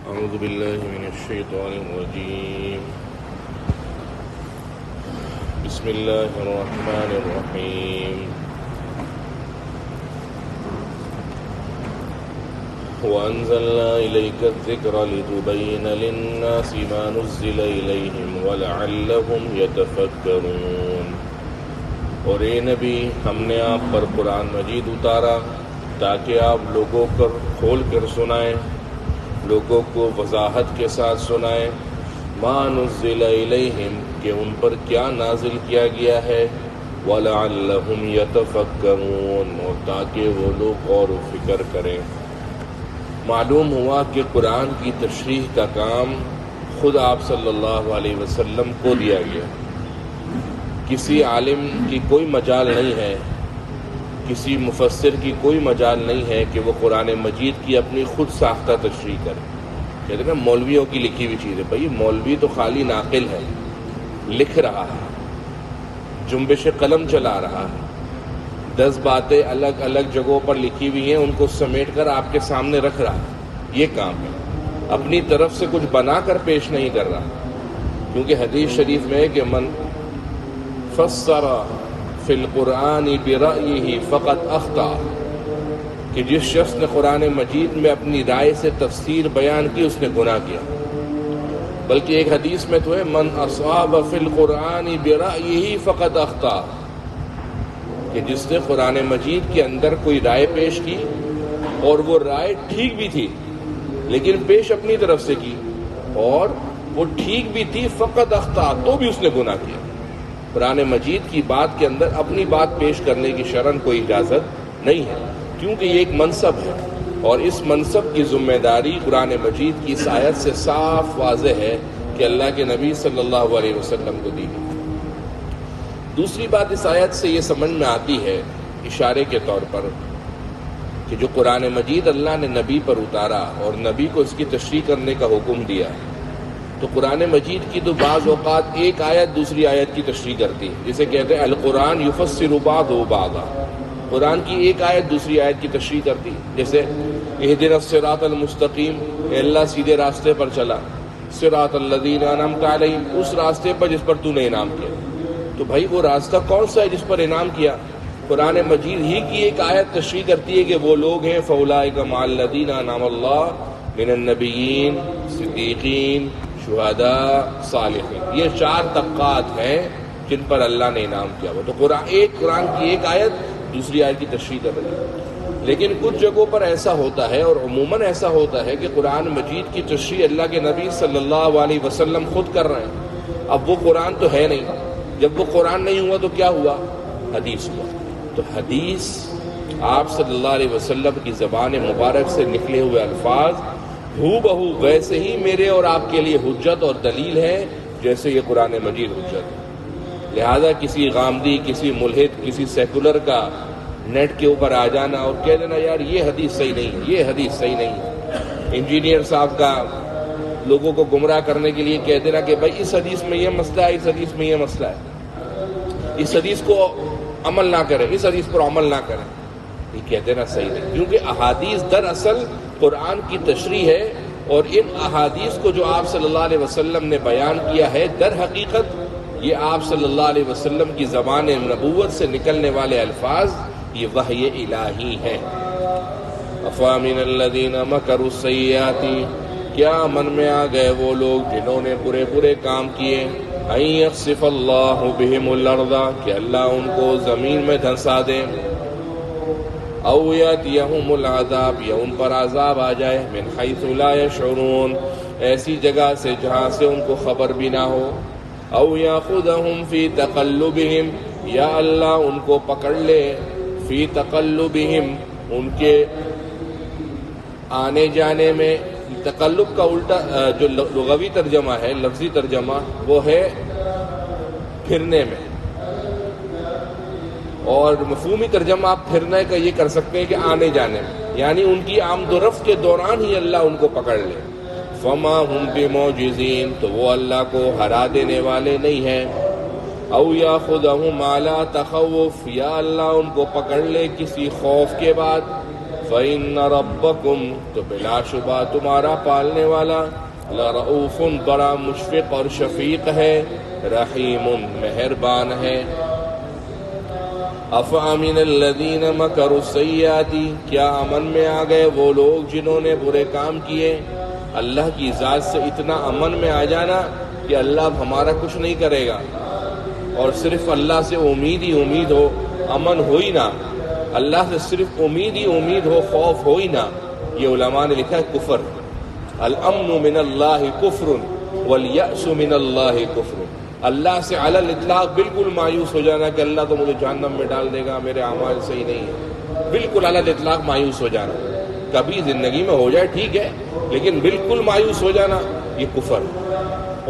أعوذ بالله من الشيطان الرجيم. بسم الله الرحمن الرحيم. وأنزلنا إليك الذكر لتبين للناس ما نزل إليهم ولعلهم يتفكرون. اور اے نبی، ہم نے آپ پر قرآن مجید اتارا تاکہ آپ لوگوں کو کھول کر سنائیں، لوگوں کو وضاحت کے ساتھ سنائیں، ما نزل الیہم، کہ ان پر کیا نازل کیا گیا ہے، وَلَعَلَّهُمْ يَتَفَكَّرُونَ، اور تاکہ وہ لوگ غور و فکر کریں۔ معلوم ہوا کہ قرآن کی تشریح کا کام خود آپ صلی اللہ علیہ وسلم کو دیا گیا۔ کسی عالم کی کوئی مجال نہیں ہے، کسی مفسر کی کوئی مجال نہیں ہے کہ وہ قرآن مجید کی اپنی خود ساختہ تشریح کرے۔ کہتے ہیں نا مولویوں کی لکھی ہوئی چیز ہے، بھائی مولوی تو خالی ناقل ہے، لکھ رہا ہے، جنبش قلم چلا رہا ہے، 10 باتیں الگ الگ جگہوں پر لکھی ہوئی ہیں، ان کو سمیٹ کر آپ کے سامنے رکھ رہا ہے، یہ کام ہے۔ اپنی طرف سے کچھ بنا کر پیش نہیں کر رہا، کیونکہ حدیث شریف میں ہے کہ من فسر فی القرآن برأیہ فقط اخطا، کہ جس شخص نے قرآن مجید میں اپنی رائے سے تفسیر بیان کی اس نے گناہ کیا۔ بلکہ ایک حدیث میں تو ہے من اصاب فی القرآن برأیہ فقط اخطا، کہ جس نے قرآن مجید کے اندر کوئی رائے پیش کی اور وہ رائے ٹھیک بھی تھی لیکن پیش اپنی طرف سے کی، اور وہ ٹھیک بھی تھی فقط اخطا، تو بھی اس نے گناہ کیا۔ قرآن مجید کی بات کے اندر اپنی بات پیش کرنے کی شرعاً کوئی اجازت نہیں ہے، کیونکہ یہ ایک منصب ہے، اور اس منصب کی ذمہ داری قرآن مجید کی اس آیت سے صاف واضح ہے کہ اللہ کے نبی صلی اللہ علیہ وسلم کو دی گئی۔ دوسری بات اس آیت سے یہ سمجھ میں آتی ہے اشارے کے طور پر کہ جو قرآن مجید اللہ نے نبی پر اتارا اور نبی کو اس کی تشریح کرنے کا حکم دیا، تو قرآن مجید کی تو بعض اوقات ایک آیت دوسری آیت کی تشریح کرتی ہے، جسے کہتے ہیں القرآن یفسر بعضہ بعضا، قرآن کی ایک آیت دوسری آیت کی تشریح کرتی ہے، جیسے اہدنا الصراط المستقیم، اے اللہ سیدھے راستے پر چلا، صراط الذین انعمت علیہم، اس راستے پر جس پر تو نے انعام کیا۔ تو بھائی وہ راستہ کون سا ہے جس پر انعام کیا؟ قرآن مجید ہی کی ایک آیت تشریح کرتی ہے کہ وہ لوگ ہیں فاولئک مع الذین انعم اللہ من النبیین صدیقین شہداء صالحین، یہ 4 طبقات ہیں جن پر اللہ نے انعام کیا ہوا۔ تو قرآن کی ایک آیت دوسری آیت کی تشریح کر رہی ہے، لیکن کچھ جگہوں پر ایسا ہوتا ہے، اور عموماً ایسا ہوتا ہے کہ قرآن مجید کی تشریح اللہ کے نبی صلی اللہ علیہ وسلم خود کر رہے ہیں۔ اب وہ قرآن تو ہے نہیں، جب وہ قرآن نہیں ہوا تو کیا ہوا؟ حدیث ہوا۔ تو حدیث آپ صلی اللہ علیہ وسلم کی زبان مبارک سے نکلے ہوئے الفاظ ہو بہو ویسے ہی میرے اور آپ کے لیے حجت اور دلیل ہے جیسے یہ قرآن مجید حجت ہے۔ لہذا کسی غامدی، کسی ملحد، کسی سیکولر کا نیٹ کے اوپر آ جانا اور کہہ دینا یار یہ حدیث صحیح نہیں ہے، یہ حدیث صحیح نہیں ہے، انجینئر صاحب کا لوگوں کو گمراہ کرنے کے لیے کہہ دینا کہ بھائی اس حدیث میں یہ مسئلہ ہے، اس حدیث میں یہ مسئلہ ہے، اس حدیث کو عمل نہ کریں، اس حدیث پر عمل نہ کریں، یہ کہہ دینا صحیح نہیں، کیونکہ احادیث دراصل قرآن کی تشریح ہے، اور ان احادیث کو جو آپ صلی اللہ علیہ وسلم نے بیان کیا ہے در حقیقت یہ آپ صلی اللہ علیہ وسلم کی زبان نبوت سے نکلنے والے الفاظ یہ وحی الہی ہے۔ افامن الذین مکروا السیئات، کیا من میں آ گئے وہ لوگ جنہوں نے برے کام کیے، ان یخسف اللہ بہم الارض، کہ اللہ ان کو زمین میں دھنسا دے، او یاتیہم العذاب، یا ان پر عذاب آ جائے، من حیث لا یشعرون، ایسی جگہ سے جہاں سے ان کو خبر بھی نہ ہو، او یاخذہم فی تقلبہم، یا اللہ ان کو پکڑ لے فی تقلبہم، ان کے آنے جانے میں۔ تقلب کا الٹا جو لغوی ترجمہ ہے، لفظی ترجمہ، وہ ہے پھرنے میں، اور مفہومی ترجمہ آپ پھرنے کا یہ کر سکتے ہیں کہ آنے جانے میں، یعنی ان کی آمد و رفت کے دوران ہی اللہ ان کو پکڑ لے۔ فما ہم بمعجزین، تو وہ اللہ کو ہرا دینے والے نہیں ہیں۔ او یاخذہم علی تخوف، یا اللہ ان کو پکڑ لے کسی خوف کے بعد۔ فإن ربكم تو بلا شبہ تمہارا پالنے والا لرؤوف بڑا مشفق اور شفیق ہے، رحیم مہربان ہے۔ افامن الذین مکروا السیئات کیا امن میں آ گئے وہ لوگ جنہوں نے برے کام کیے؟ اللہ کی ذات سے اتنا امن میں آ جانا کہ اللہ اب ہمارا کچھ نہیں کرے گا، اور صرف اللہ سے امید ہی امید ہو، امن ہو ہی نہ، اللہ سے صرف امید ہی امید ہو، خوف ہو ہی نہ، یہ علماء نے لکھا ہے کفر۔ الامن من اللہ کفر والیأس من اللہ کفر، اللہ سے علی الاطلاق بالکل مایوس ہو جانا کہ اللہ تو مجھے جہنم میں ڈال دے گا، میرے اعمال صحیح نہیں ہے، بالکل علی الاطلاق مایوس ہو جانا، کبھی زندگی میں ہو جائے ٹھیک ہے، لیکن بالکل مایوس ہو جانا یہ کفر۔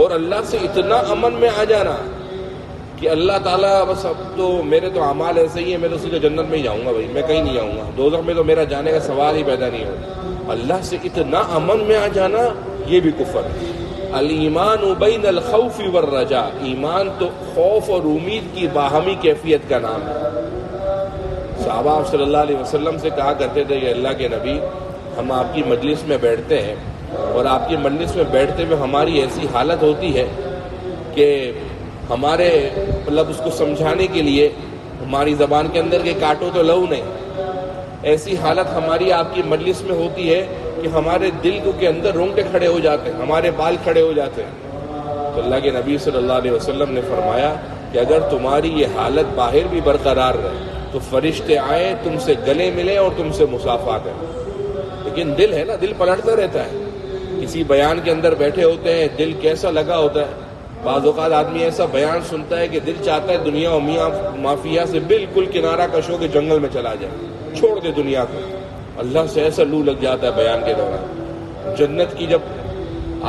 اور اللہ سے اتنا امن میں آ جانا کہ اللہ تعالیٰ بس اب تو میرے تو اعمال ایسے ہی ہیں، میں تو سیدھے جنت میں ہی جاؤں گا، بھائی میں کہیں نہیں جاؤں گا، دوزخ میں تو میرا جانے کا سوال ہی پیدا نہیں ہوگا۔ اللہ سے اتنا امن میں آ جانا یہ بھی کفر ہے۔ الایمان بین الخوف والرجاء، ایمان تو خوف اور امید کی باہمی کیفیت کا نام ہے۔ صحابہ صلی اللہ علیہ وسلم سے کہا کرتے تھے کہ اللہ کے نبی ہم آپ کی مجلس میں بیٹھتے ہیں اور آپ کی مجلس میں بیٹھتے ہوئے ہماری ایسی حالت ہوتی ہے کہ ہمارے مطلب اس کو سمجھانے کے لیے ہماری زبان کے اندر کہ کاٹو تو لو نہیں، ایسی حالت ہماری آپ کی مجلس میں ہوتی ہے کہ ہمارے دل کے اندر رونگٹے کھڑے ہو جاتے ہیں، ہمارے بال کھڑے ہو جاتے ہیں۔ تو اللہ کے نبی صلی اللہ علیہ وسلم نے فرمایا کہ اگر تمہاری یہ حالت باہر بھی برقرار رہے تو فرشتے آئیں تم سے گلے ملیں اور تم سے مصافحہ کریں، لیکن دل ہے نا، دل پلٹتا رہتا ہے۔ کسی بیان کے اندر بیٹھے ہوتے ہیں، دل کیسا لگا ہوتا ہے، بعض اوقات آدمی ایسا بیان سنتا ہے کہ دل چاہتا ہے دنیا و میاں مافیا سے بالکل کنارہ کش ہو کے جنگل میں چلا جائے، چھوڑ دے دنیا کو۔ اللہ سے ایسا لو لگ جاتا ہے بیان کے دوران۔ جنت کی جب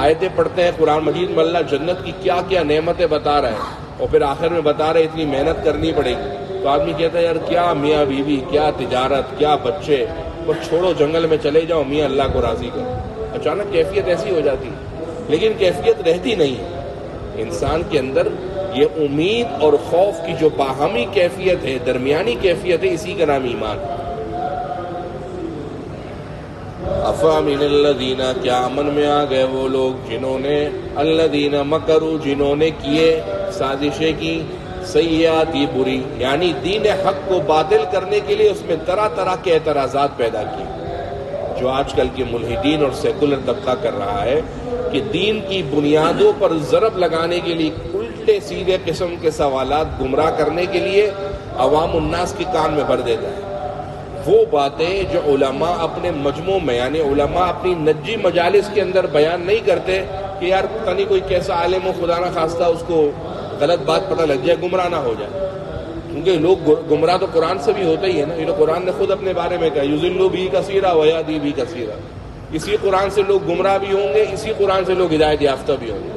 آیتیں پڑھتے ہیں قرآن مجید میں، اللہ جنت کی کیا کیا نعمتیں بتا رہے ہیں، اور پھر آخر میں بتا رہے اتنی محنت کرنی پڑے گی، تو آدمی کہتا ہے یار کیا میاں بیوی، کیا تجارت، کیا بچے، بس چھوڑو جنگل میں چلے جاؤ، میاں اللہ کو راضی کرو۔ اچانک کیفیت ایسی ہو جاتی ہے، لیکن کیفیت رہتی نہیں ہے۔ انسان کے اندر یہ امید اور خوف کی جو باہمی کیفیت ہے، درمیانی کیفیت ہے، اسی کا نام ایمان۔ افامن الذین کیا امن میں آ گئے وہ لوگ جنہوں نے الذین مکروا جنہوں نے کیے سازشیں کی، سیئات بری، یعنی دین حق کو باطل کرنے کے لیے اس میں طرح طرح کے اعتراضات پیدا کیے، جو آج کل کے ملحدین اور سیکولر طبقہ کر رہا ہے کہ دین کی بنیادوں پر ضرب لگانے کے لیے الٹے سیدھے قسم کے سوالات گمراہ کرنے کے لیے عوام الناس کے کان میں بھر دیتا ہے۔ وہ باتیں جو علماء اپنے مجموع میں، یعنی علماء اپنی نجی مجالس کے اندر بیان نہیں کرتے کہ یار پتہ نہیں کوئی کیسا عالم و خدا نہ خواستہ اس کو غلط بات پتہ لگ جائے، گمراہ نہ ہو جائے، کیونکہ لوگ گمراہ تو قرآن سے بھی ہوتے ہی ہے نا۔ یہ تو قرآن نے خود اپنے بارے میں کہا یضل بھی کثیرا ویہدی بھی کثیرا، اسی قرآن سے لوگ گمراہ بھی ہوں گے، اسی قرآن سے لوگ ہدایت یافتہ بھی ہوں گے۔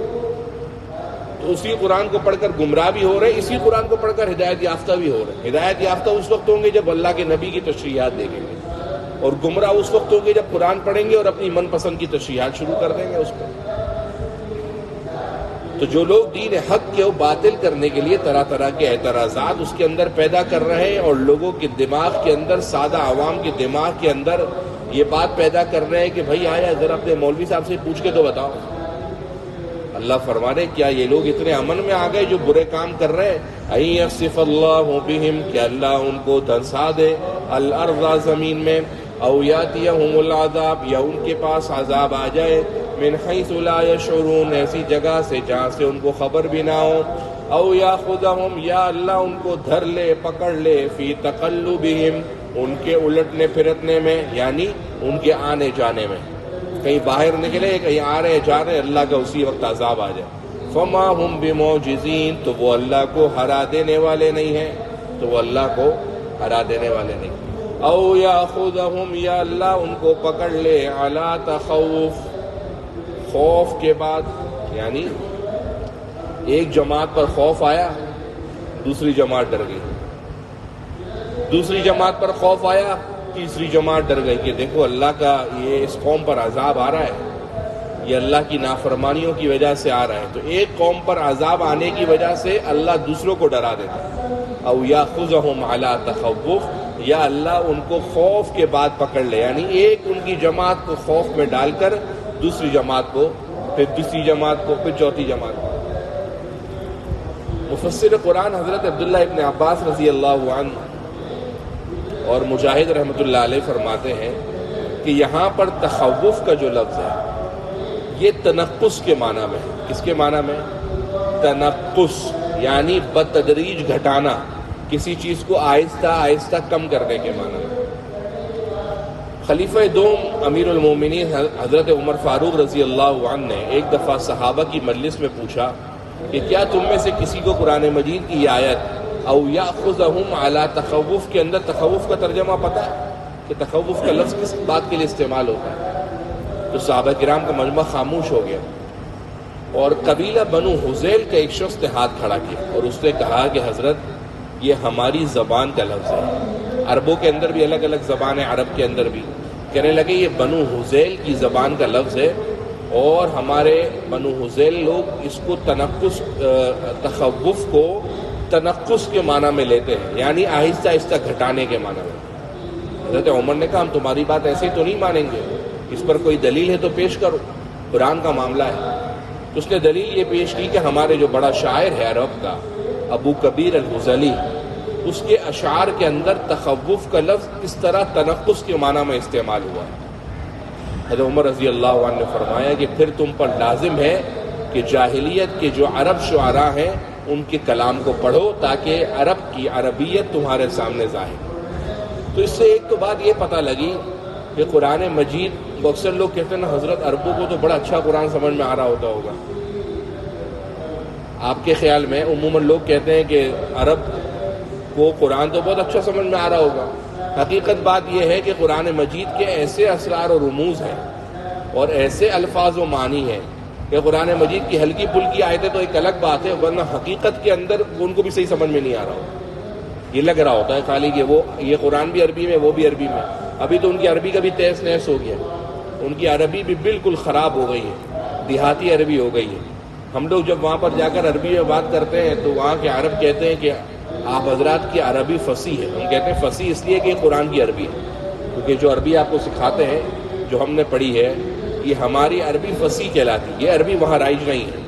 تو اسی قرآن کو پڑھ کر گمراہ بھی ہو رہے، اسی قرآن کو پڑھ کر ہدایت یافتہ بھی ہو رہے۔ ہدایت یافتہ اس وقت ہوں گے جب اللہ کے نبی کی تشریحات دیکھیں گے، اور گمراہ اس وقت ہوں گے جب قرآن پڑھیں گے اور اپنی من پسند کی تشریحات شروع کر دیں گے اس پر۔ تو جو لوگ دین حق کے باطل کرنے کے لیے طرح طرح کے اعتراضات اس کے اندر پیدا کر رہے ہیں، اور لوگوں کے دماغ کے اندر، سادہ عوام کے دماغ کے اندر یہ بات پیدا کر رہے ہیں کہ بھائی آیا ذرا اپنے مولوی صاحب سے پوچھ کے تو بتاؤ۔ اللہ فرما رہے کیا یہ لوگ اتنے امن میں آ گئے جو برے کام کر رہے ہیں؟ اَن یخسف اللہ بہم، کہ اللہ ان کو دھنسا دے الارض زمین میں، او یاتیہم العذاب، یا ان کے پاس عذاب آ جائے، من حیث لا یشعرون، ایسی جگہ سے جہاں سے ان کو خبر بھی نہ ہو، او یاخذہم، یا اللہ ان کو دھر لے، پکڑ لے، فی تقلبہم، ان کے الٹنے پھرتنے میں، یعنی ان کے آنے جانے میں، کہیں باہر نکلے، کہیں آ رہے جا رہے، اللہ کا اسی وقت عذاب آ جائے۔ فما ہم بمعجزین، تو وہ اللہ کو ہرا دینے والے نہیں ہیں، تو وہ اللہ کو ہرا دینے والے نہیں۔ او یاخذہم، یا اللہ ان کو پکڑ لے، علی تخوف، خوف کے بعد، یعنی ایک جماعت پر خوف آیا، دوسری جماعت ڈر گئی، دوسری جماعت پر خوف آیا، تیسری جماعت ڈر گئی کہ دیکھو اللہ کا یہ اس قوم پر عذاب آ رہا ہے، یہ اللہ کی نافرمانیوں کی وجہ سے آ رہا ہے۔ تو ایک قوم پر عذاب آنے کی وجہ سے اللہ دوسروں کو ڈرا دیتا ہے۔ او یاخذہم علی تخوف، یا اللہ ان کو خوف کے بعد پکڑ لے، یعنی ایک ان کی جماعت کو خوف میں ڈال کر دوسری جماعت کو، پھر تیسری جماعت کو، پھر چوتھی جماعت کو۔ مفسر قرآن حضرت عبداللہ ابن عباس رضی اللہ عنہ اور مجاہد رحمۃ اللہ علیہ فرماتے ہیں کہ یہاں پر تخوف کا جو لفظ ہے یہ تنقص کے معنی میں ہے۔ کس کے معنی میں؟ تنقص، یعنی بتدریج گھٹانا، کسی چیز کو آہستہ آہستہ کم کرنے کے معنی میں۔ خلیفہ دوم امیر المومنین حضرت عمر فاروق رضی اللہ عنہ نے ایک دفعہ صحابہ کی مجلس میں پوچھا کہ کیا تم میں سے کسی کو قرآن مجید کی یہ آیت او یاخذہم علی تخوف کے اندر تخوف کا ترجمہ پتہ ہے کہ تخوف کا لفظ کس بات کے لیے استعمال ہوتا ہے؟ تو صحابہ کرام کا مجمع خاموش ہو گیا، اور قبیلہ بنو حذیل کا ایک شخص نے ہاتھ کھڑا کیا اور اس نے کہا کہ حضرت یہ ہماری زبان کا لفظ ہے، عربوں کے اندر بھی الگ الگ زبان ہے، عرب کے اندر بھی۔ کہنے لگے یہ بنو حذیل کی زبان کا لفظ ہے، اور ہمارے بنو حذیل لوگ اس کو تنقص، تخوف کو تنقص کے معنی میں لیتے ہیں، یعنی آہستہ آہستہ گھٹانے کے معنی میں۔ حضرت عمر نے کہا ہم تمہاری بات ایسے تو نہیں مانیں گے، اس پر کوئی دلیل ہے تو پیش کرو، قرآن کا معاملہ ہے۔ تو اس نے دلیل یہ پیش کی کہ ہمارے جو بڑا شاعر ہے عرب کا ابو کبیر الحذلی، اس کے اشعار کے اندر تخوف کا لفظ اس طرح تنقص کے معنی میں استعمال ہوا ہے۔ حضرت عمر رضی اللہ عنہ نے فرمایا کہ پھر تم پر لازم ہے کہ جاہلیت کے جو عرب شعراء ہیں ان کے کلام کو پڑھو تاکہ عرب کی عربیت تمہارے سامنے ظاہر ہو۔ تو اس سے ایک تو بات یہ پتہ لگی کہ قرآن مجید، اکثر لوگ کہتے ہیں نا حضرت عربوں کو تو بڑا اچھا قرآن سمجھ میں آ رہا ہوتا ہوگا، آپ کے خیال میں عموماً لوگ کہتے ہیں کہ عرب کو قرآن تو بہت اچھا سمجھ میں آ رہا ہوگا۔ حقیقت بات یہ ہے کہ قرآن مجید کے ایسے اسرار و رموز ہیں اور ایسے الفاظ و معنی ہیں کہ قرآن مجید کی ہلکی پھلکی آیتیں تو ایک الگ بات ہے، ورنہ حقیقت کے اندر ان کو بھی صحیح سمجھ میں نہیں آ رہا ہوتا۔ یہ لگ رہا ہوتا ہے خالی کہ وہ یہ قرآن بھی عربی میں وہ بھی عربی میں۔ ابھی تو ان کی عربی کا بھی تہس نہس ہو گیا، ان کی عربی بھی بالکل خراب ہو گئی ہے، دیہاتی عربی ہو گئی ہے۔ ہم لوگ جب وہاں پر جا کر عربی میں بات کرتے ہیں تو وہاں کے عرب کہتے ہیں کہ آپ حضرات کی عربی فصیح ہے۔ ہم کہتے ہیں فصیح اس لیے کہ قرآن کی عربی ہے، کیونکہ جو عربی آپ کو سکھاتے ہیں، جو ہم نے پڑھی ہے، یہ ہماری عربی فصیح کہلاتی ہے، یہ عربی وہاں رائج نہیں ہے۔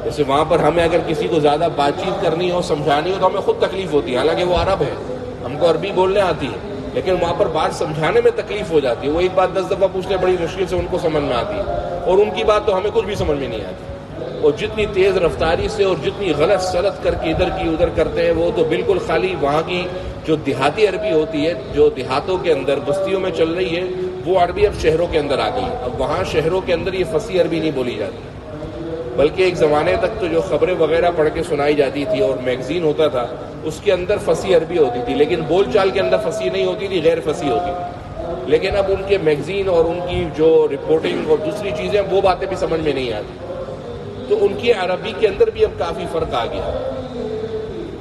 جیسے وہاں پر ہمیں اگر کسی کو زیادہ بات چیت کرنی ہو، سمجھانی ہو، تو ہمیں خود تکلیف ہوتی ہے، حالانکہ وہ عرب ہے، ہم کو عربی بولنے آتی ہے، لیکن وہاں پر بات سمجھانے میں تکلیف ہو جاتی ہے۔ وہ ایک بات 10 دفعہ پوچھنے بڑی مشکل سے ان کو سمجھ میں آتی ہے، اور ان کی بات تو ہمیں کچھ بھی سمجھ میں نہیں آتی۔ اور جتنی تیز رفتاری سے اور جتنی غلط سلط کر کے ادھر کی ادھر کرتے ہیں، وہ تو بالکل خالی وہاں کی جو دیہاتی عربی ہوتی ہے، جو دیہاتوں کے اندر بستیوں میں چل رہی ہے، وہ عربی اب شہروں کے اندر آ گئی ہے۔ اب وہاں شہروں کے اندر یہ فصیح عربی نہیں بولی جاتی، بلکہ ایک زمانے تک تو جو خبریں وغیرہ پڑھ کے سنائی جاتی تھی اور میگزین ہوتا تھا، اس کے اندر فصیح عربی ہوتی تھی، لیکن بول چال کے اندر فصیح نہیں ہوتی تھی، غیر فصیح ہوتی تھی۔ لیکن اب ان کے میگزین اور ان کی جو رپورٹنگ اور دوسری چیزیں، وہ باتیں بھی سمجھ میں نہیں آتی، تو ان کی عربی کے اندر بھی اب کافی فرق آ گیا۔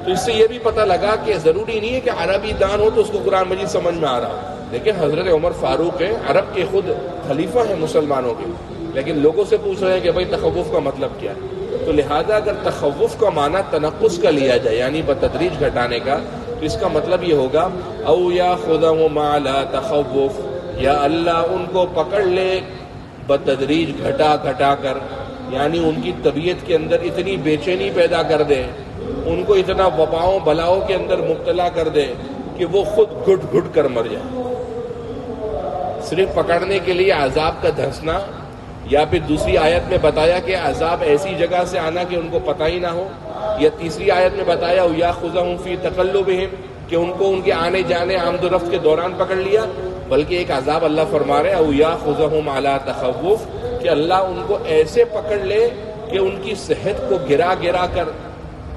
تو اس سے یہ بھی پتہ لگا کہ ضروری نہیں ہے کہ عربی دان ہو تو اس کو قرآن مجید سمجھ میں آ رہا۔ لیکن حضرت عمر فاروق ہیں، عرب کے خود خلیفہ ہیں مسلمانوں کے، لیکن لوگوں سے پوچھ رہے ہیں کہ بھائی تخوف کا مطلب کیا ہے؟ تو لہذا اگر تخوف کا معنی تنقص کا لیا جائے، یعنی بتدریج گھٹانے کا، تو اس کا مطلب یہ ہوگا او یاخذہم علی تخوف، یا اللہ ان کو پکڑ لے بتدریج گھٹا گھٹا کر، یعنی ان کی طبیعت کے اندر اتنی بے چینی پیدا کر دے، ان کو اتنا وباؤں بلاؤں کے اندر مبتلا کر دے کہ وہ خود گھٹ گھٹ کر مر جائے۔ صرف پکڑنے کے لیے عذاب کا دھنسنا، یا پھر دوسری آیت میں بتایا کہ عذاب ایسی جگہ سے آنا کہ ان کو پتہ ہی نہ ہو، یا تیسری آیت میں بتایا یاخذہم فی تقلبہم کہ ان کو ان کے آنے جانے آمد و رفت کے دوران پکڑ لیا، بلکہ ایک عذاب اللہ فرما رہے او یاخذہم علی تخوف کہ اللہ ان کو ایسے پکڑ لے کہ ان کی صحت کو گرا گرا کر،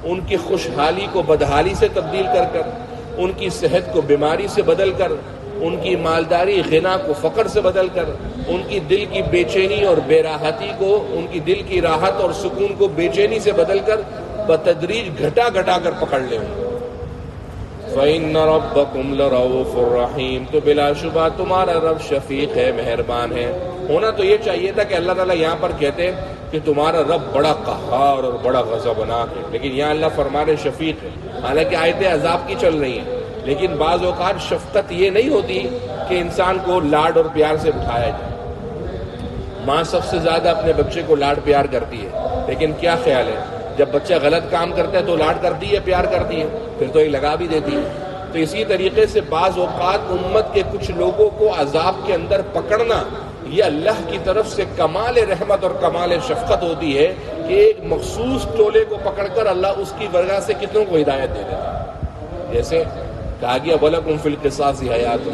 ان کی خوشحالی کو بدحالی سے تبدیل کر کر، ان کی صحت کو بیماری سے بدل کر، ان کی مالداری غنا کو فقر سے بدل کر، ان کی دل کی بے چینی اور بے راحتی کو، ان کی دل کی راحت اور سکون کو بے چینی سے بدل کر بتدریج گھٹا گھٹا کر پکڑ لیں۔ فَإِنَّ رَبَّكُمْ لَرَءُوفٌ رَحِيمٌ، تو بلا شبہ تمہارا رب شفیق ہے، مہربان ہے۔ ہونا تو یہ چاہیے تھا کہ اللہ تعالیٰ یہاں پر کہتے کہ تمہارا رب بڑا قہار اور بڑا غضبناک ہے، لیکن یہاں اللہ فرما رہے شفیق ہے، حالانکہ آیتیں عذاب کی چل رہی ہیں، لیکن بعض اوقات شفقت یہ نہیں ہوتی کہ انسان کو لاڈ اور پیار سے اٹھایا جائے. ماں سب سے زیادہ اپنے بچے کو لاڈ پیار کرتی ہے، لیکن کیا خیال ہے جب بچہ غلط کام کرتا ہے تو لاڈ کرتی ہے، پیار کرتی ہے؟ پھر تو یہ لگا بھی دیتی ہے. تو اسی طریقے سے بعض اوقات امت کے کچھ لوگوں کو عذاب کے اندر پکڑنا یہ اللہ کی طرف سے کمال رحمت اور کمال شفقت ہوتی ہے کہ ایک مخصوص ٹولے کو پکڑ کر اللہ اس کی وجہ سے کتنوں کو ہدایت دے دیتا ہے. جیسے کہا گیا وَلَكُمْ فِي الْقِصَاصِ حَيَاتٌ،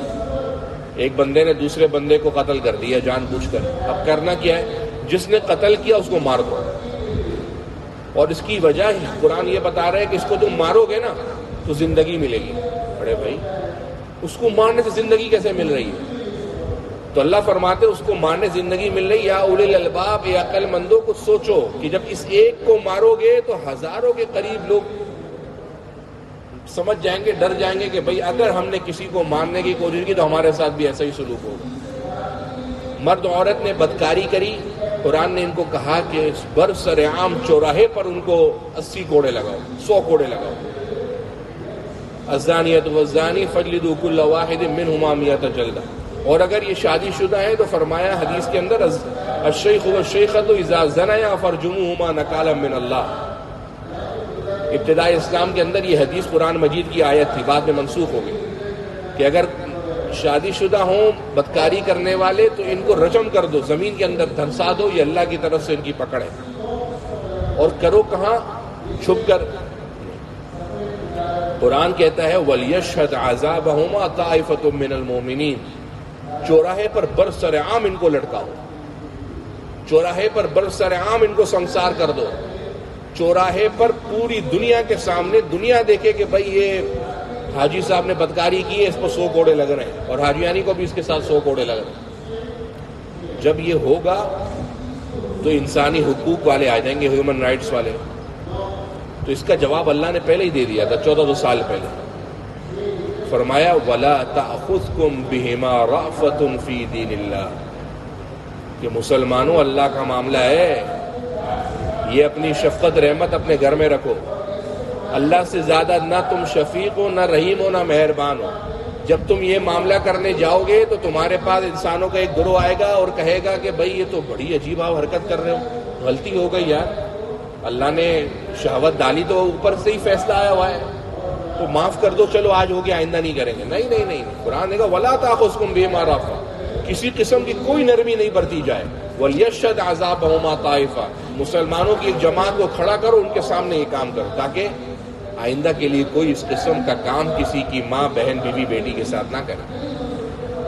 ایک بندے نے دوسرے بندے کو قتل کر دیا جان بوجھ کر. اب کرنا کیا ہے؟ جس نے قتل کیا اس کو مار دو. اور اس کی وجہ قرآن یہ بتا رہا ہے کہ اس کو تم مارو گے نا تو زندگی ملے گی. بڑے بھائی اس کو مارنے سے زندگی کیسے مل رہی ہے؟ تو اللہ فرماتے اس کو مارنے زندگی مل رہی. یا اولی الالباب، یا عقل مندوں کو سوچو کہ جب اس ایک کو مارو گے تو ہزاروں کے قریب لوگ سمجھ جائیں گے، ڈر جائیں گے کہ بھئی اگر ہم نے کسی کو مارنے کی کوشش کی تو ہمارے ساتھ بھی ایسا ہی سلوک ہوگا. مرد عورت نے بدکاری کری، قرآن نے ان کو کہا کہ برسر عام چوراہے پر ان کو 80 کوڑے لگاؤ، 100 کوڑے لگاؤ. الزانیۃ والزانی فاجلدوا کل واحد منہما 100 جلدہ. اور اگر یہ شادی شدہ ہیں تو فرمایا حدیث کے اندر الشیخ والشیخۃ اذا زنیا فرجموہما نکالا من اللہ. ابتدائی اسلام کے اندر یہ حدیث قرآن مجید کی آیت تھی، بعد میں منسوخ ہو گئی کہ اگر شادی شدہ ہوں بدکاری کرنے والے تو ان کو رجم کر دو، زمین کے اندر دھنسا دو. یہ اللہ کی طرف سے ان کی پکڑ ہے. اور کرو کہاں؟ چھپ کر. قرآن کہتا ہے وَلْيَشْهَدْ عَذَابَهُمَا طَائِفَةٌ مِّنَ الْمُؤْمِنِينَ. چوراہے پر برسر عام ان کو لٹکاؤ، چوراہے پر برسر عام ان کو سنسار کر دو. چوراہے پر پوری دنیا کے سامنے دنیا دیکھے کہ بھئی یہ حاجی صاحب نے بدکاری کی ہے، اس پر 100 کوڑے لگ رہے ہیں، اور حاجیانی کو بھی اس کے ساتھ 100 کوڑے لگ رہے ہیں. جب یہ ہوگا تو انسانی حقوق والے آ جائیں گے، ہیومن رائٹس والے. تو اس کا جواب اللہ نے پہلے ہی دے دیا تھا 1400 سال پہلے. فرمایا وَلَا تَأْخُذْكُمْ بِهِمَا رَأْفَةٌ فِي دِينِ اللَّهِ، کہ مسلمانوں اللہ کا معاملہ ہے، یہ اپنی شفقت رحمت اپنے گھر میں رکھو. اللہ سے زیادہ نہ تم شفیق ہو، نہ رحیم ہو، نہ مہربان ہو. جب تم یہ معاملہ کرنے جاؤ گے تو تمہارے پاس انسانوں کا ایک گروہ آئے گا اور کہے گا کہ بھئی یہ تو بڑی عجیب حرکت کر رہے ہو، غلطی ہو گئی یار، اللہ نے شہوت ڈالی تو اوپر سے ہی فیصلہ آیا ہوا ہے، تو معاف کر دو، چلو آج ہو گیا آئندہ نہیں کریں گے. نہیں نہیں نہیں، قرآن نے کہا وَلَا تَأْخُذْكُمْ بِهِمَا رَأْفَةٌ، کسی قسم کی کوئی نرمی نہیں برتی جائے. وَلْيَشْهَدْ عَذَابَهُمَا طَائِفَةٌ، مسلمانوں کی ایک جماعت کو کھڑا کرو، ان کے سامنے یہ کام کرو تاکہ آئندہ کے لیے کوئی اس قسم کا کام کسی کی ماں بہن بیوی بیٹی کے ساتھ نہ کرے.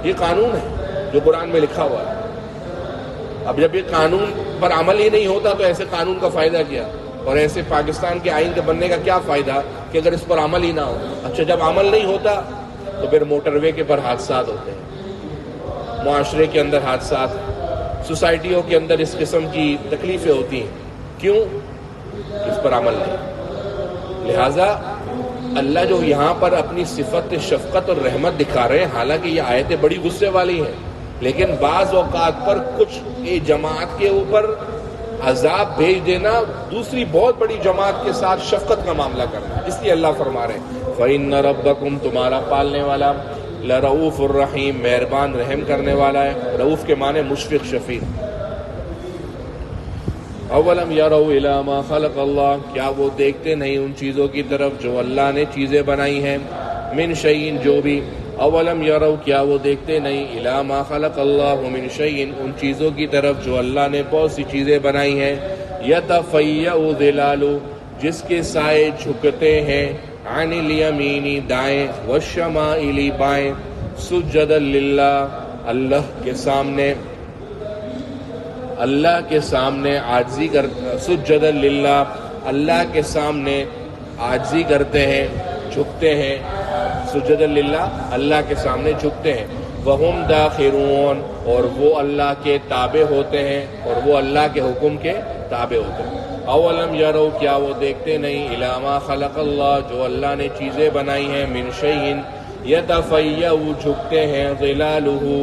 یہ قانون ہے جو قرآن میں لکھا ہوا ہے. اب جب یہ قانون پر عمل ہی نہیں ہوتا تو ایسے قانون کا فائدہ کیا، اور ایسے پاکستان کے آئین کے بننے کا کیا فائدہ کہ اگر اس پر عمل ہی نہ ہو. اچھا جب عمل نہیں ہوتا تو پھر موٹر وے کے پر حادثات ہوتے ہیں، معاشرے کے اندر حادثات، سوسائٹیوں کے اندر اس قسم کی تکلیفیں ہوتی ہیں. کیوں؟ اس پر عمل نہیں. لہٰذا اللہ جو یہاں پر اپنی صفت شفقت اور رحمت دکھا رہے ہیں، حالانکہ یہ آیتیں بڑی غصے والی ہیں، لیکن بعض اوقات پر کچھ جماعت کے اوپر عذاب بھیج دینا دوسری بہت بڑی جماعت کے ساتھ شفقت کا معاملہ کرنا. اس لیے اللہ فرما رہے ہیں فَإِنَّ رَبَّكُمْ، تمہارا پالنے والا، لَرَؤُوفٌ الرحیم، مہربان رحم کرنے والا ہے. رؤوف کے معنی مشفق شفیق. اولم یروا الی ما خلق اللہ، کیا وہ دیکھتے نہیں ان چیزوں کی طرف جو اللہ نے چیزیں بنائی ہیں، من شیء جو بھی، اولم یروا کیا وہ دیکھتے نہیں، الی ما خلق اللہ من شیء ان چیزوں کی طرف جو اللہ نے بہت سی چیزیں بنائی ہیں، یتفیأ ظلالہ جس کے سائے جھکتے ہیں، عن الیمین دائیں، والشمائل بائیں، سجدا للہ اللہ کے سامنے، اللہ کے سامنے عاجزی کر، سجدا للہ اللہ کے سامنے عاجزی کرتے ہیں، جھکتے ہیں. سجدا للہ اللہ کے سامنے جھکتے ہیں. وہم داخرون اور وہ اللہ کے تابع ہوتے ہیں، اور وہ اللہ کے حکم کے تابع ہوتے ہیں. اولم یروا کیا وہ دیکھتے نہیں، الی ما خلق اللہ جو اللہ نے چیزیں بنائی ہیں، من شیء یتفیأ جھکتے ہیں، ظلالہ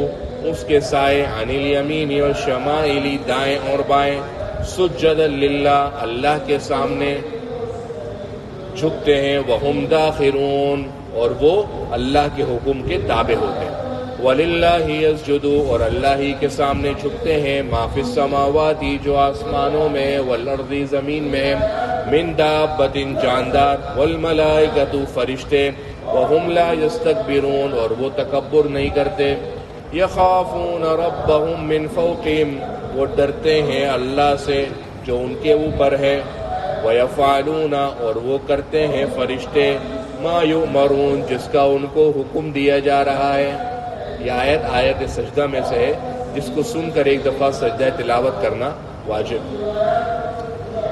اس کے سائے، عن الیمین والشمائل دائیں اور بائیں، سجدا للہ اللہ کے سامنے جھکتے ہیں، وہم داخرون اور وہ اللہ کے حکم کے تابع ہوتے ہیں۔ وَلِلَّهِ يَسْجُدُ اور اللہ ہی کے سامنے جھکتے ہیں مَا فِي السَّمَاوَاتِ جو آسمانوں میں وَالْأَرْضِ زمین میں مِن دَابَّةٍ جاندار وَالْمَلَائِكَةُ فرشتے وَهُمْ لَا يَسْتَكْبِرُونَ اور وہ تکبر نہیں کرتے۔ يَخَافُونَ رَبَّهُم مِّن فَوْقِهِمْ وہ ڈرتے ہیں اللہ سے جو ان کے اوپر ہے۔ وَيَفْعَلُونَ اور وہ کرتے ہیں فرشتے مَا يُؤْمَرُونَ جس کا ان کو حکم دیا جا رہا ہے۔ یہ آیت سجدہ میں سے ہے جس کو سن کر ایک دفعہ سجدہ تلاوت کرنا واجب۔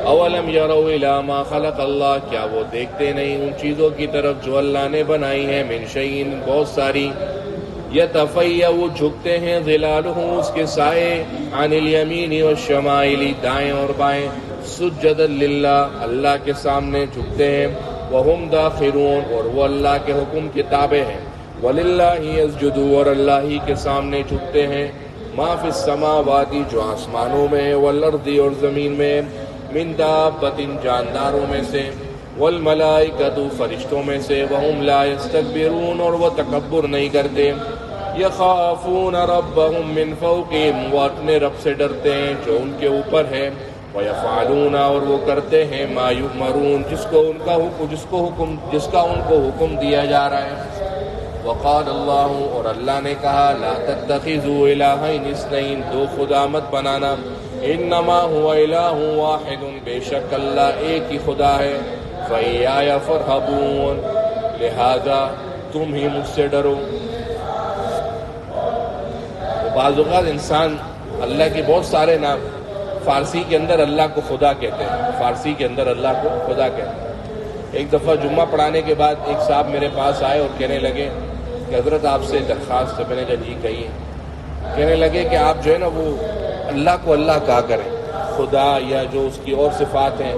اولم یروا الی ما خلق اللہ کیا وہ دیکھتے نہیں ان چیزوں کی طرف جو اللہ نے بنائی ہیں من شیء بہت ساری یتفیع وہ جھکتے ہیں ظلالہ اس کے سائے عن الیمین والشمائل دائیں اور بائیں سجدا للہ اللہ کے سامنے جھکتے ہیں وہم داخرون اور وہ اللہ کے حکم کے تابع ہیں۔ وَلِلَّهِ يَسْجُدُ اور اللہ ہی کے سامنے جھکتے ہیں مَا فِي السَّمَاوَاتِ جو آسمانوں میں وَالْأَرْضِ اور زمین میں مِن دَابَّةٍ جانداروں میں سے وَالْمَلَائِكَةُ فرشتوں میں سے وَهُمْ لَا يَسْتَكْبِرُونَ اور وہ تکبر نہیں کرتے۔ يَخَافُونَ رَبَّهُم مِّن فَوْقِهِمْ وہ اپنے رب سے ڈرتے ہیں جو ان کے اوپر ہے۔ وَيَفْعَلُونَ اور وہ کرتے ہیں مَا يُؤْمَرُونَ جس کا ان کو حکم دیا جا رہا ہے۔ وقال اللہ اور اللہ نے کہا لا تتخذوا الہین اثنین دو خدا مت بنانا انما هو الہ واحد بے شک اللہ ایک ہی خدا ہے فإیایا فارہبون لہذا تم ہی مجھ سے ڈرو۔ بعض اوقات انسان اللہ کے بہت سارے نام فارسی کے اندر اللہ کو خدا کہتے ہیں، فارسی کے اندر اللہ کو خدا کہتے ہیں۔ ایک دفعہ جمعہ پڑھانے کے بعد ایک صاحب میرے پاس آئے اور کہنے لگے کہ حضرت آپ سے درخواست ہے۔ میں نے کہا جی کہیے۔ کہنے لگے کہ آپ جو ہے نا وہ اللہ کو اللہ کہا کریں، خدا یا جو اس کی اور صفات ہیں۔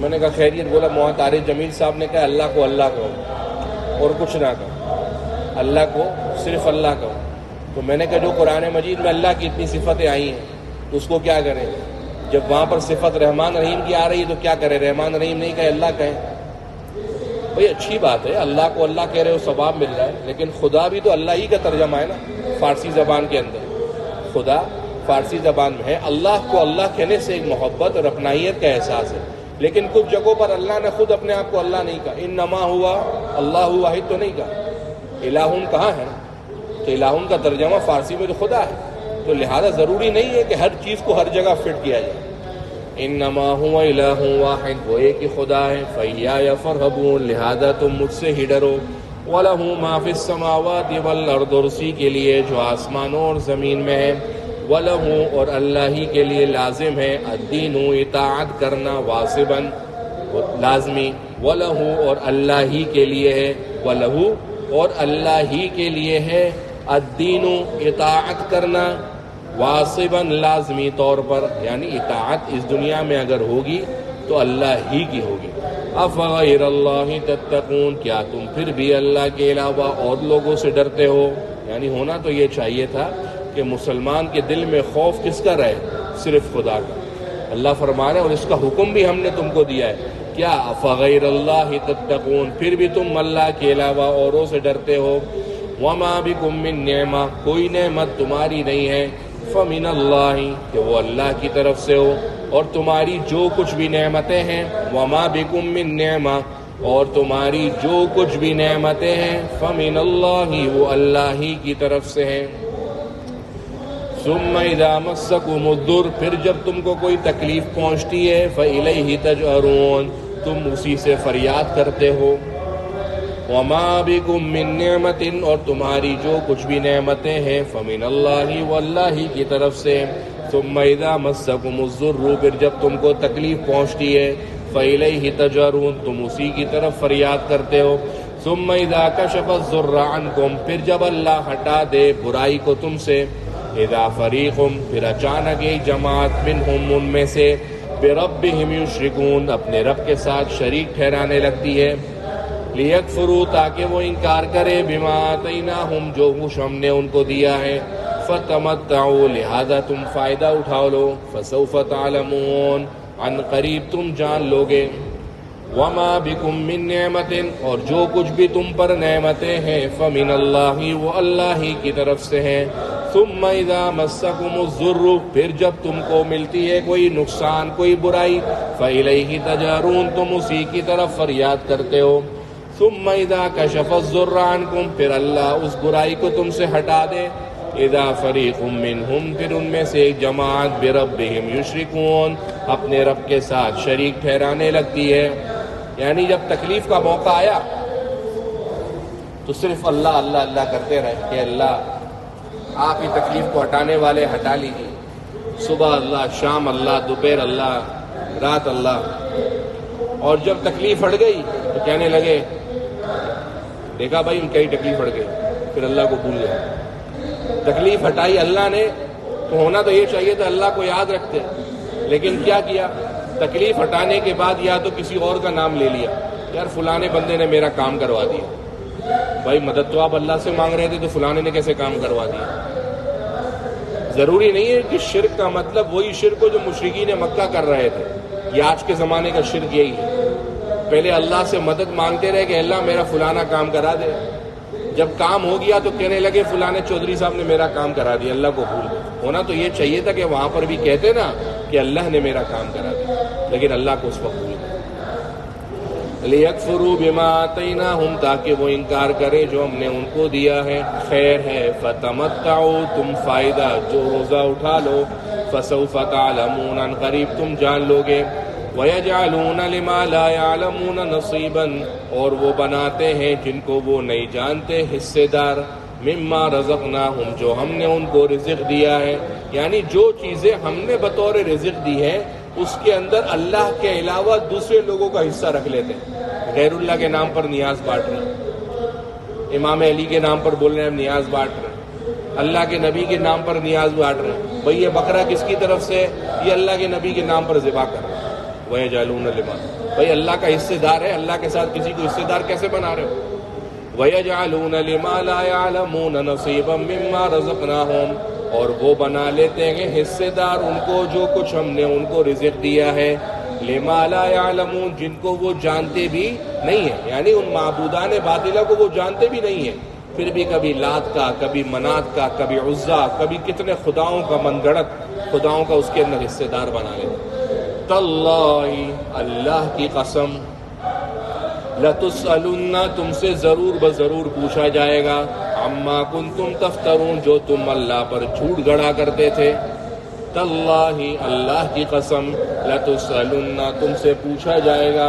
میں نے کہا خیریت؟ بولا محمد طارق جمیل صاحب نے کہا اللہ کو اللہ کہو اور کچھ نہ کہو، اللہ کو صرف اللہ کہو۔ تو میں نے کہا جو قرآن مجید میں اللہ کی اتنی صفتیں آئی ہیں تو اس کو کیا کریں؟ جب وہاں پر صفت رحمان رحیم کی آ رہی ہے تو کیا کریں؟ رحمان رحیم نہیں کہے اللہ کہیں۔ بھئی اچھی بات ہے، اللہ کو اللہ کہہ رہے ہو ثواب مل رہا ہے، لیکن خدا بھی تو اللہ ہی کا ترجمہ ہے نا فارسی زبان کے اندر۔ خدا فارسی زبان میں ہے، اللہ کو اللہ کہنے سے ایک محبت اور اپنائیت کا احساس ہے، لیکن کچھ جگہوں پر اللہ نے خود اپنے آپ کو اللہ نہیں کہا۔ انما ہوا اللہ واحد تو نہیں کہا، الہون کہاں ہے؟ تو الہون کا ترجمہ فارسی میں تو خدا ہے، تو لہذا ضروری نہیں ہے کہ ہر چیز کو ہر جگہ فٹ کیا جائے۔ انما هو الہ واحد وہ ایک ہی خدا ہے فإیایا فارہبون لہذا تم مجھ سے ہی ڈرو۔ وَلَهُ مَا فِي السَّمَاوَاتِ وَالْأَرْضِ اور اسی کے لیے جو آسمانوں اور زمین میں ہے۔ وَلَهُ اور اللہ ہی کے لیے لازم ہے الدین اطاعت کرنا واجباً لازمی۔ وَلَهُ اور اللہ ہی کے لیے ہے، وَلَهُ اور اللہ ہی کے لیے ہے الدین اطاعت کرنا واجباً لازمی طور پر، یعنی اطاعت اس دنیا میں اگر ہوگی تو اللہ ہی کی ہوگی۔ افغیر اللہ تتقون کیا تم پھر بھی اللہ کے علاوہ اور لوگوں سے ڈرتے ہو؟ یعنی ہونا تو یہ چاہیے تھا کہ مسلمان کے دل میں خوف کس کا رہے؟ صرف خدا کا۔ اللہ فرما رہے اور اس کا حکم بھی ہم نے تم کو دیا ہے کیا؟ افغیر اللہ تتقون پھر بھی تم اللہ کے علاوہ اوروں سے ڈرتے ہو۔ وما بکم من نعمہ کوئی نعمت تمہاری نہیں ہے فمن اللہ کہ وہ اللہ کی طرف سے ہو، اور تمہاری جو کچھ بھی نعمتیں ہیں وما بکم من نعمہ اور تمہاری جو کچھ بھی نعمتیں ہیں فمن اللہ وہ اللہ ہی کی طرف سے ہیں۔ ثم اذا مسکم الضر پھر جب تم کو کوئی تکلیف پہنچتی ہے فالیہ تجأرون تم اسی سے فریاد کرتے ہو۔ وما بکم من نعمت اور تمہاری جو کچھ بھی نعمتیں ہیں فمن اللہ وہ اللہ ہی کی طرف سے۔ ثم اذا مسکم الضر پھر جب تم کو تکلیف پہنچتی ہے فالیہ تجأرون تم اسی کی طرف فریاد کرتے ہو۔ ثم اذا کشف الضر عنکم پھر جب اللہ ہٹا دے برائی کو تم سے اذا فریقم پھر اچانک ایک جماعت منہم ان میں سے بربہم یشرکون اپنے رب کے ساتھ شریک ٹھہرانے لگتی ہے۔ لیکفروا تاکہ وہ انکار کرے بما آتیناہم جو کچھ ہم نے ان کو دیا ہے۔ فتمتعوا لہذا تم فائدہ اٹھا لو۔ فسوف تعلمون عن قریب تم جان لوگے۔ وما بکم من نعمت، اور جو کچھ بھی تم پر نعمتیں ہیں، فمن اللہ، وہ اللہ ہی کی طرف سے ہیں۔ ثم اذا مسکم الضر، پھر جب تم کو ملتی ہے کوئی نقصان، کوئی برائی، فالیہ تجارون، تم اسی کی طرف فریاد کرتے ہو۔ ثم اذا کشف الضر عنکم، پھر اللہ اس برائی کو تم سے ہٹا دے، اذا فریق منہم، پھر ان میں سے ایک جماعت بربہم یشرکون، اپنے رب کے ساتھ شریک ٹھہرانے لگتی ہے۔ یعنی جب تکلیف کا موقع آیا تو صرف اللہ اللہ اللہ کرتے رہے کہ اللہ آپ ہی تکلیف کو ہٹانے والے، ہٹا لیجیے۔ صبح اللہ، شام اللہ، دوپہر اللہ، رات اللہ۔ اور جب تکلیف ہٹ گئی تو کہنے لگے، دیکھا بھائی ان کی تکلیف ہٹ گئی، پھر اللہ کو بھول گئے۔ تکلیف ہٹائی اللہ نے تو ہونا تو یہ چاہیے تھا اللہ کو یاد رکھتے، لیکن کیا کیا؟ تکلیف ہٹانے کے بعد یا تو کسی اور کا نام لے لیا، یار فلانے بندے نے میرا کام کروا دیا۔ بھائی مدد تو آپ اللہ سے مانگ رہے تھے، تو فلانے نے کیسے کام کروا دیا؟ ضروری نہیں ہے کہ شرک کا مطلب وہی شرک ہو جو مشرکین مکہ کر رہے تھے۔ یہ آج کے زمانے کا شرک یہی ہے، پہلے اللہ سے مدد مانگتے رہے کہ اللہ میرا فلانا کام کرا دے، جب کام ہو گیا تو کہنے لگے فلانے چودھری صاحب نے میرا کام کرا دیا، اللہ کو بھول گئے۔ ہونا تو یہ چاہیے تھا کہ وہاں پر بھی کہتے نا کہ اللہ نے میرا کام کرا دیا، لیکن اللہ کو اس وقت بھول گئے۔ لِيَكْفُرُوا بِمَا آتَيْنَاهُمْ، تاکہ وہ انکار کرے جو ہم نے ان کو دیا ہے۔ خیر ہے، فَتَمَتَّعُوا، تم فائدہ جو روزہ اٹھا لو، فَسَوْفَ تَعْلَمُونَ، ان قریب تم جان لو گے۔ وَيَجْعَلُونَ لِمَا لَا يَعْلَمُونَ نَصِيبًا، اور وہ بناتے ہیں جن کو وہ نہیں جانتے حصے دار، مما رزقناہم، جو ہم نے ان کو رزق دیا ہے۔ یعنی جو چیزیں ہم نے بطور رزق دی ہے اس کے اندر اللہ کے علاوہ دوسرے لوگوں کا حصہ رکھ لیتے ہیں۔ غیر اللہ کے نام پر نیاز بانٹ رہے ہیں، امام علی کے نام پر بول رہے ہیں ہم نیاز بانٹ رہے ہیں، اللہ کے نبی کے نام پر نیاز بانٹ رہے ہیں۔ بھئی یہ بکرا کس کی طرف سے؟ یہ اللہ کے نبی کے نام پر ذبح کر رہے ہیں۔ وَيَجْعَلُونَ لِمَا، بھئی اللہ کا حصے دار ہے، اللہ کے ساتھ کسی کو حصے دار کیسے بنا رہے ہو؟ وَيَجْعَلُونَ لِمَا لَا يَعْلَمُونَ نَصِيبًا مِّمَّا رَزَقْنَاهُمْ، اور وہ بنا لیتے ہیں حصے دار ان کو جو کچھ ہم نے ان کو رزق دیا ہے۔ لِمَا لَا يَعْلَمُونَ، جن کو وہ جانتے بھی نہیں ہیں، یعنی ان معبودان باطلہ کو وہ جانتے بھی نہیں ہیں، پھر بھی کبھی لات کا، کبھی منات کا، کبھی عزا، کبھی کتنے خداؤں کا من گھڑت خداؤں کا اس کے اندر حصے دار بنا لیتے۔ تاللہ، اللہ کی قسم، لَتُسْأَلُنَّ، تم سے ضرور بضرور پوچھا جائے گا، عَمَّا كُنْتُمْ تَفْتَرُونَ، جو تم اللہ پر جھوٹ گڑا کرتے تھے۔ تاللہ، اللہ کی قسم، لَتُسْأَلُنَّ، تم سے پوچھا جائے گا،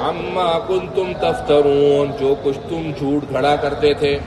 عَمَّا كُنْتُمْ تَفْتَرُونَ، جو کچھ تم جھوٹ گھڑا کرتے تھے۔